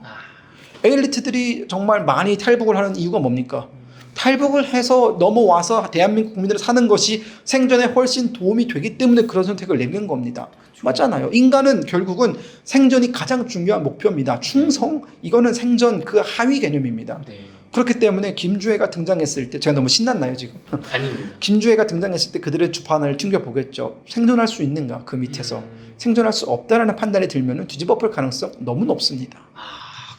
엘리트들이 정말 많이 탈북을 하는 이유가 뭡니까? 탈북을 해서 넘어와서 대한민국 국민들이 사는 것이 생존에 훨씬 도움이 되기 때문에 그런 선택을 내는 겁니다. 맞잖아요. 인간은 결국은 생존이 가장 중요한 목표입니다. 충성, 이거는 생존 그 하위 개념입니다. 네. 그렇기 때문에 김주애가 등장했을 때 제가 너무 신났나요 지금? 아닙니다. 김주애가 등장했을 때 그들의 주판을 챙겨보겠죠. 생존할 수 있는가 그 밑에서. 생존할 수 없다라는 판단이 들면 뒤집어 볼 가능성 너무 높습니다.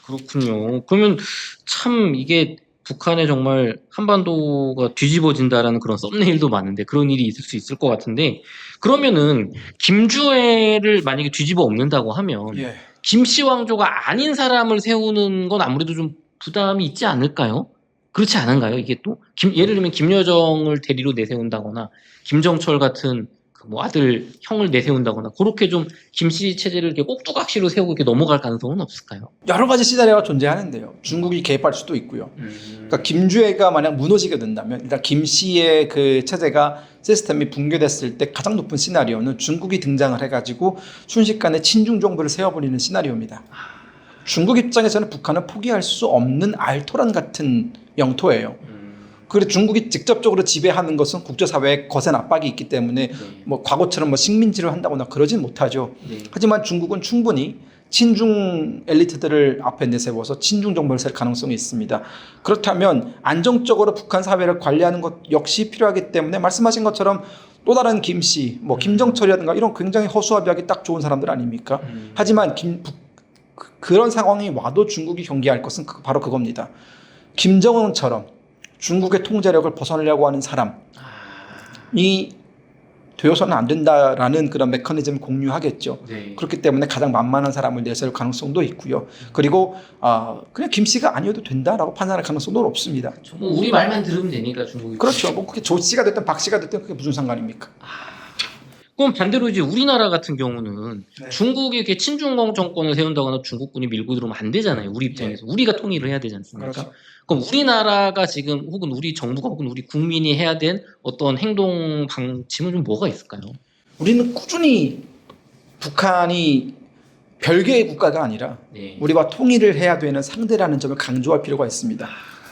그렇군요. 그러면 참 이게 북한에 정말 한반도가 뒤집어진다라는 그런 썸네일도 많은데 그런 일이 있을 수 있을 것 같은데 그러면은 김주애를 만약에 뒤집어 엎는다고 하면 예. 김씨 왕조가 아닌 사람을 세우는 건 아무래도 좀 부담이 있지 않을까요? 그렇지 않은가요? 이게 또 예를 들면 김여정을 대리로 내세운다거나 김정철 같은 그 뭐 아들 형을 내세운다거나 그렇게 좀 김씨 체제를 이렇게 꼭두각시로 세우고 이렇게 넘어갈 가능성은 없을까요? 여러 가지 시나리오가 존재하는데요. 중국이 개입할 수도 있고요. 그러니까 김주애가 만약 무너지게 된다면 일단 김씨의 그 체제가 시스템이 붕괴됐을 때 가장 높은 시나리오는 중국이 등장을 해가지고 순식간에 친중 정부를 세워버리는 시나리오입니다. 중국 입장에서는 북한은 포기할 수 없는 알토란 같은 영토예요. 그리고 중국이 직접적으로 지배하는 것은 국제사회에 거센 압박이 있기 때문에 뭐 과거처럼 뭐 식민지를 한다거나 그러진 못하죠. 하지만 중국은 충분히 친중 엘리트들을 앞에 내세워서 친중 정부를 세울 가능성이 있습니다. 그렇다면 안정적으로 북한 사회를 관리하는 것 역시 필요하기 때문에 말씀하신 것처럼 또 다른 김씨, 뭐 김정철이라든가 이런 굉장히 허수아비하기 딱 좋은 사람들 아닙니까? 하지만 그런 상황이 와도 중국이 경계할 것은 바로 그겁니다. 김정은처럼 중국의 통제력을 벗어나려고 하는 사람이 되어서는 안 된다라는 그런 메커니즘을 공유하겠죠. 네. 그렇기 때문에 가장 만만한 사람을 내세울 가능성도 있고요. 그리고 그냥 김씨가 아니어도 된다라고 판단할 가능성도 높습니다. 뭐 우리 말만 들으면 되니까 중국이. 그렇죠. 뭐 그게 조씨가 됐든 박씨가 됐든 그게 무슨 상관입니까? 그럼 반대로 이제 우리나라 같은 경우는 네. 중국이 이렇게 친중공 정권을 세운다거나 중국군이 밀고 들어오면 안 되잖아요. 우리 입장에서. 우리가 통일을 해야 되지 않습니까? 그렇죠. 그럼 우리나라가 지금 혹은 우리 정부가 혹은 우리 국민이 해야 된 어떤 행동 방침은 좀 뭐가 있을까요? 우리는 꾸준히 북한이 별개의 국가가 아니라 네. 우리와 통일을 해야 되는 상대라는 점을 강조할 필요가 있습니다.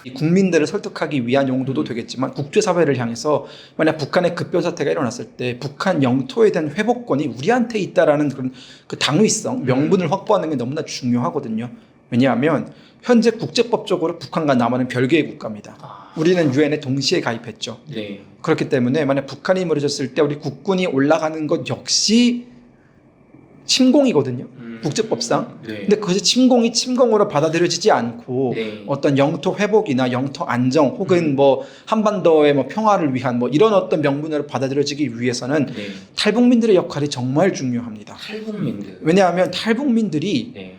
이 국민들을 설득하기 위한 용도도 되겠지만 국제사회를 향해서 만약 북한의 급변 사태가 일어났을 때 북한 영토에 대한 회복권이 우리한테 있다라는 그런 그 당위성, 명분을 확보하는 게 너무나 중요하거든요. 왜냐하면 현재 국제법적으로 북한과 남한은 별개의 국가입니다. 우리는 유엔에 동시에 가입했죠. 네. 그렇기 때문에 만약 북한이 무너졌을 때 우리 국군이 올라가는 것 역시 침공이거든요. 국제법상. 네. 근데 그것이 침공이 침공으로 받아들여지지 않고 네. 어떤 영토 회복이나 영토 안정 혹은 뭐 한반도의 뭐 평화를 위한 뭐 이런 어떤 명분으로 받아들여지기 위해서는 네. 탈북민들의 역할이 정말 중요합니다. 탈북민들. 왜냐하면 탈북민들이 네.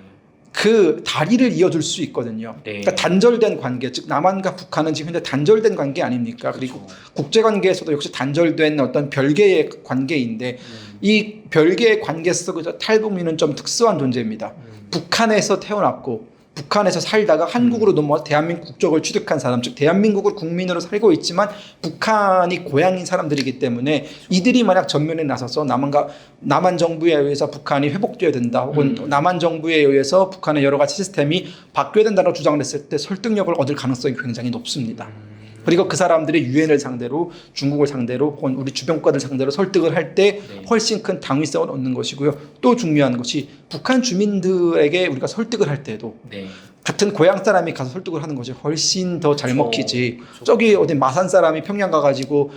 그 다리를 이어줄 수 있거든요. 네. 그러니까 단절된 관계, 즉 남한과 북한은 지금 현재 단절된 관계 아닙니까? 그리고 그렇죠. 국제관계에서도 역시 단절된 어떤 별개의 관계인데 이 별개의 관계 속에서 탈북민은 좀 특수한 존재입니다. 북한에서 태어났고 북한에서 살다가 한국으로 넘어와 대한민국 국적을 취득한 사람, 즉 대한민국을 국민으로 살고 있지만 북한이 고향인 사람들이기 때문에 이들이 만약 전면에 나서서 남한 정부에 의해서 북한이 회복되어야 된다, 혹은 남한 정부에 의해서 북한의 여러 가지 시스템이 바뀌어야 된다고 주장을 했을 때 설득력을 얻을 가능성이 굉장히 높습니다. 그리고 그 사람들이 유엔을 상대로, 중국을 상대로, 혹은 우리 주변 국가들 상대로 설득을 할 때 훨씬 큰 당위성을 얻는 것이고요. 또 중요한 것이 북한 주민들에게 우리가 설득을 할 때도 네. 같은 고향 사람이 가서 설득을 하는 것이 훨씬 더 잘 먹히지. 그렇죠. 저기 어디 마산 사람이 평양 가가지고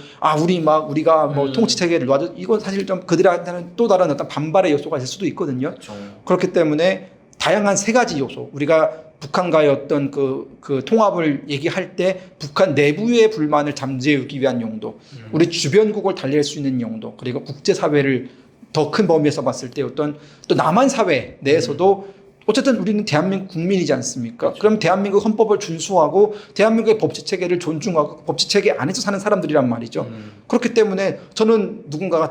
우리가 뭐 통치 체계를 놔줘, 이건 사실 좀 그들한테는 또 다른 어떤 반발의 요소가 될 수도 있거든요. 그렇죠. 그렇기 때문에 다양한 세 가지 요소, 우리가 북한과의 어떤 그 통합을 얘기할 때 북한 내부의 불만을 잠재우기 위한 용도, 우리 주변국을 달랠 수 있는 용도, 그리고 국제사회를 더 큰 범위에서 봤을 때 어떤 또 남한 사회 내에서도 어쨌든 우리는 대한민국 국민이지 않습니까? 그렇죠. 그럼 대한민국 헌법을 준수하고 대한민국의 법치체계를 존중하고 법치체계 안에서 사는 사람들이란 말이죠. 그렇기 때문에 저는 누군가가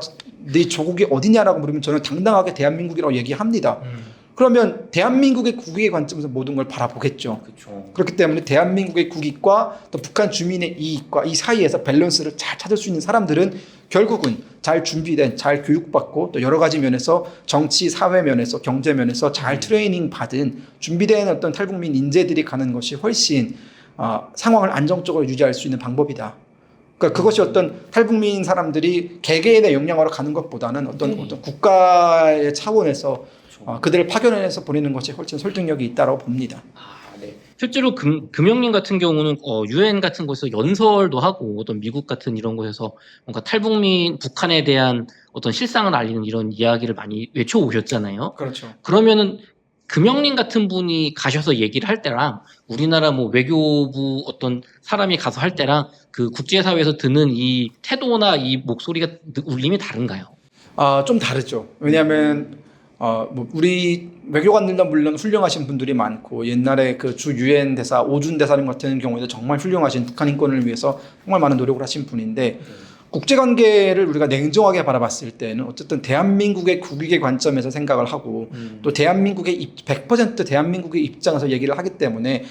네 조국이 어디냐라고 물으면 저는 당당하게 대한민국이라고 얘기합니다. 그러면 대한민국의 국익의 관점에서 모든 걸 바라보겠죠. 그렇죠. 그렇기 때문에 대한민국의 국익과 또 북한 주민의 이익과 이 사이에서 밸런스를 잘 찾을 수 있는 사람들은 결국은 잘 준비된, 잘 교육받고 또 여러 가지 면에서 정치, 사회 면에서, 경제 면에서 잘 트레이닝 받은 준비된 어떤 탈북민 인재들이 가는 것이 훨씬 상황을 안정적으로 유지할 수 있는 방법이다. 그러니까 그것이 어떤 탈북민 사람들이 개개인의 역량으로 가는 것보다는 어떤 국가의 차원에서 그들을 파견해서 보내는 것이 훨씬 설득력이 있다고 봅니다. 네. 실제로 금영님 같은 경우는 유엔 같은 곳에서 연설도 하고 어떤 미국 같은 이런 곳에서 뭔가 탈북민 북한에 대한 어떤 실상을 알리는 이런 이야기를 많이 외쳐 오셨잖아요. 그렇죠. 그러면은 금영님 같은 분이 가셔서 얘기를 할 때랑 우리나라 뭐 외교부 어떤 사람이 가서 할 때랑 그 국제사회에서 드는 이 태도나 이 목소리가 울림이 다른가요? 좀 다르죠. 왜냐하면 뭐 우리 외교관들도 물론 훌륭하신 분들이 많고 옛날에 그 주 유엔 대사 오준 대사님 같은 경우에도 정말 훌륭하신 북한 인권을 위해서 정말 많은 노력을 하신 분인데 국제관계를 우리가 냉정하게 바라봤을 때는 어쨌든 대한민국의 국익의 관점에서 생각을 하고 또 대한민국의 100% 대한민국의 입장에서 얘기를 하기 때문에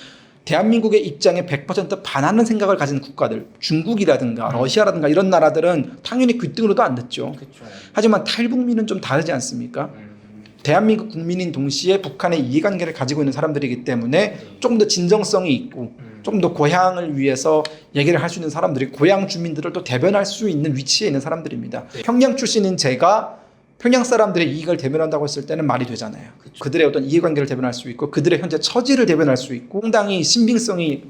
대한민국의 입장에 100% 반하는 생각을 가진 국가들, 중국이라든가 러시아라든가 이런 나라들은 당연히 귓등으로도 안 듣죠. 그렇죠. 하지만 탈북민은 좀 다르지 않습니까? 대한민국 국민인 동시에 북한의 이해관계를 가지고 있는 사람들이기 때문에 조금 더 진정성이 있고 조금 더 고향을 위해서 얘기를 할 수 있는 사람들이 고향 주민들을 또 대변할 수 있는 위치에 있는 사람들입니다. 평양 출신인 제가 평양 사람들의 이익을 대변한다고 했을 때는 말이 되잖아요. 그쵸. 그들의 어떤 이해관계를 대변할 수 있고 그들의 현재 처지를 대변할 수 있고 상당히 신빙성이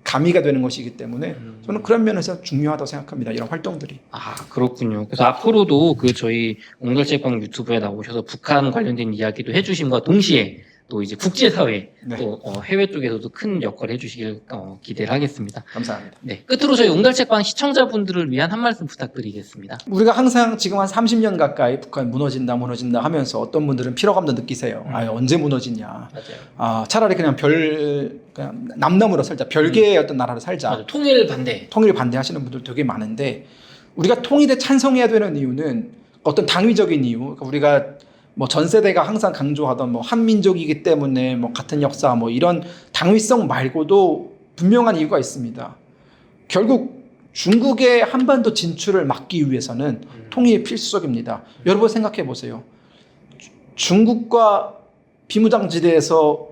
가미가 되는 것이기 때문에 저는 그런 면에서 중요하다고 생각합니다. 이런 활동들이. 그렇군요. 그래서 앞으로도 그 저희 옹달책방 유튜브에 나오셔서 북한 관련된 이야기도 해주심과 동시에 또 이제 국제사회 네. 또 해외 쪽에서도 큰 역할을 해주시길 기대를 하겠습니다. 감사합니다. 네, 끝으로 저희 옹달책방 시청자분들을 위한 한 말씀 부탁드리겠습니다. 우리가 항상 지금 한 30년 가까이 북한 무너진다 하면서 어떤 분들은 피로감도 느끼세요. 언제 무너지냐. 맞아요. 차라리 그냥 그냥 남남으로 살자. 별개의 어떤 나라로 살자. 맞아요. 통일 반대. 통일 반대하시는 분들 되게 많은데 우리가 통일에 찬성해야 되는 이유는 어떤 당위적인 이유. 그러니까 우리가 뭐 전 세대가 항상 강조하던 뭐 한민족이기 때문에 뭐 같은 역사 뭐 이런 당위성 말고도 분명한 이유가 있습니다. 결국 중국의 한반도 진출을 막기 위해서는 통일이 필수적입니다. 여러분 생각해 보세요. 중국과 비무장지대에서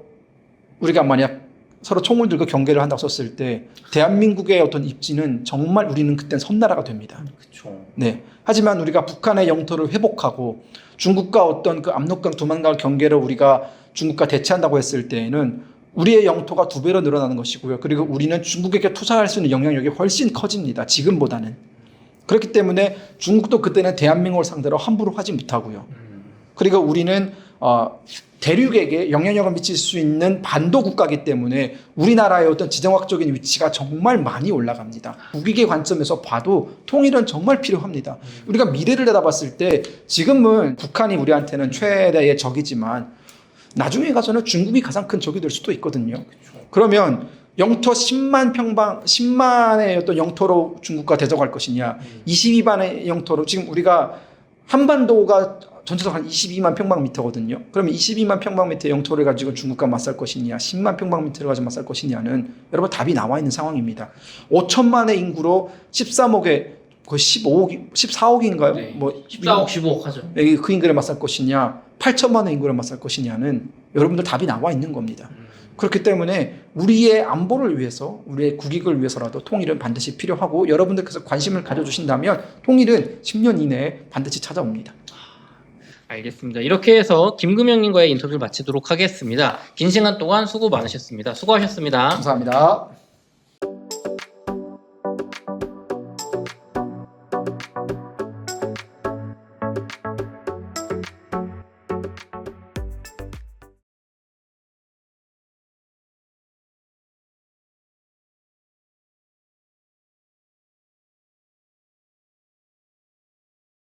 우리가 만약 서로 총을 들고 경계를 한다고 썼을 때 대한민국의 어떤 입지는 정말 우리는 그땐 섬나라가 됩니다. 그렇죠. 네. 하지만 우리가 북한의 영토를 회복하고 중국과 어떤 그 압록강 두만강 경계를 우리가 중국과 대치한다고 했을 때에는 우리의 영토가 2배로 늘어나는 것이고요. 그리고 우리는 중국에게 투자할 수 있는 영향력이 훨씬 커집니다. 지금보다는. 그렇기 때문에 중국도 그때는 대한민국을 상대로 함부로 하지 못하고요. 그리고 우리는 대륙에게 영향력을 미칠 수 있는 반도 국가이기 때문에 우리나라의 어떤 지정학적인 위치가 정말 많이 올라갑니다. 국익의 관점에서 봐도 통일은 정말 필요합니다. 우리가 미래를 내다봤을 때 지금은 북한이 우리한테는 최대의 적이지만 나중에 가서는 중국이 가장 큰 적이 될 수도 있거든요. 그러면 영토 10만의 어떤 영토로 중국과 대적할 것이냐, 22만의 영토로 지금 우리가 한반도가 전체적으로 한 22만 평방미터거든요. 그러면 22만 평방미터 영토를 가지고 중국과 맞설 것이냐, 10만 평방미터를 가지고 맞설 것이냐는 여러분 답이 나와 있는 상황입니다. 5천만의 인구로 13억에 거의 14억인가요? 네. 뭐 14억, 15억 하죠. 그 인구를 맞설 것이냐, 8천만의 인구를 맞설 것이냐는 여러분들 답이 나와 있는 겁니다. 그렇기 때문에 우리의 안보를 위해서, 우리의 국익을 위해서라도 통일은 반드시 필요하고 여러분들께서 관심을 가져주신다면 통일은 10년 이내에 반드시 찾아옵니다. 알겠습니다. 이렇게 해서 김금영님과의 인터뷰를 마치도록 하겠습니다. 긴 시간 동안 수고 많으셨습니다. 수고하셨습니다. 감사합니다.